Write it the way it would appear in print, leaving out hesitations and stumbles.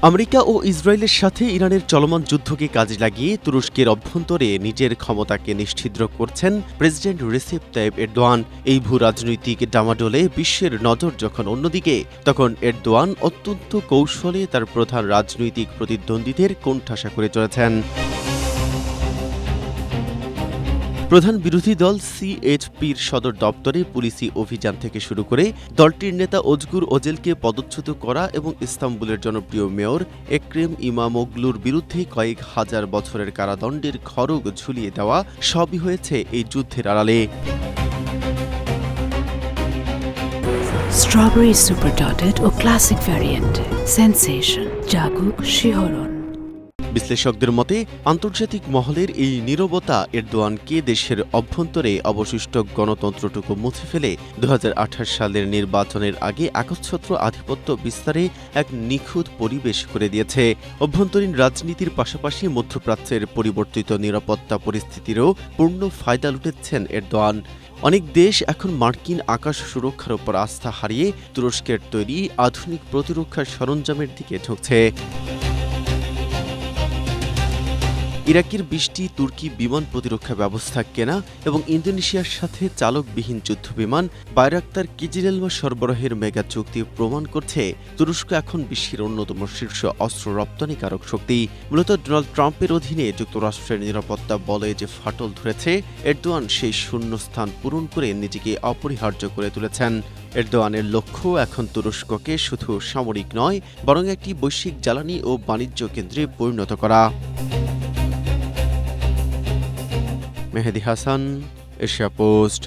America ও ইসরায়েলের সাথে ইরানের চলমান যুদ্ধকে কাজে লাগিয়ে তুরস্কের অভ্যন্তরে নিজের ক্ষমতাকে নিশ্ছিদ্র করছেন প্রেসিডেন্ট রিসেপ তাইয়িপ এরদোয়ান। এই ভূ রাজনৈতিক ডামাডোলে বিশ্বের নজর যখন অন্যদিকে, তখন এরদোয়ান অত্যন্ত কৌশলে তার প্রধান রাজনৈতিক প্রতিদ্বন্দ্বীদের কোণঠাসা করে চলেছেন। প্রধান বিরোধী দল সিএইচপির সদর দপ্তরে পুলিশি অভিযান থেকে শুরু করে দলটির নেতা ওজগুর ওজেলকে পদচ্যুত করা এবং ইস্তাম্বুলের জনপ্রিয় মেয়র এক্রেম ইমামোগলুর বিরুদ্ধে কয়েক হাজার বছরের কারাদণ্ডের খড়গ ঝুলিয়ে দেওয়া সবই হয়েছে এই যুদ্ধের আড়ালে। স্ট্রবেরি সুপার ডটেড ও ক্লাসিক ভ্যারিয়েন্টে সেনসেশন জাগুক শিহরণ। বিশ্লেষকদের মতে আন্তর্জাতিক মহলের এই নীরবতা এরদোয়ানকে দেশের অভ্যন্তরে অবশিষ্ট গণতন্ত্রটুকু মুছে ফেলে ২০২৮ সালের নির্বাচনের আগে একচ্ছত্র আধিপত্য বিস্তারে এক নিখুঁত পরিবেশ করে দিয়েছে। অভ্যন্তরীণ রাজনীতির পাশাপাশি মধ্যপ্রাচ্যের পরিবর্তিত নিরাপত্তা পরিস্থিতিরও পূর্ণ ফায়দা লুটেছেন এরদোয়ান। অনেক দেশ এখন মার্কিন আকাশ সুরক্ষার উপর আস্থা হারিয়ে তুরস্কের তৈরি আধুনিক প্রতিরক্ষা সরঞ্জামের দিকে ঝুঁকছে। ইরাকের ২০টি তুর্কি বিমান প্রতিরক্ষা ব্যবস্থা কেনা এবং ইন্দোনেশিয়ার সাথে চালকবিহীন যুদ্ধবিমান বায়রাক্তার কিজিলেলমা সরবরাহের মেগা চুক্তি প্রমাণ করছে তুরস্ক এখন বিশ্বের অন্যতম শীর্ষ অস্ত্র রপ্তানিকারক শক্তি। মূলত ডোনাল্ড ট্রাম্পের অধীনে যুক্তরাষ্ট্রের নিরাপত্তা বলে যে ফাটল ধরেছে, এরদোয়ান সেই শূন্যস্থান পূরণ করে নিজেকে অপরিহার্য করে তুলেছেন। এরদোয়ানের লক্ষ্য এখন তুরস্ককে শুধু সামরিক নয়, বরং একটি বৈশ্বিক জ্বালানি ও বাণিজ্য কেন্দ্রে পরিণত করা। মেহেদী হাসান, এশিয়া পোস্ট।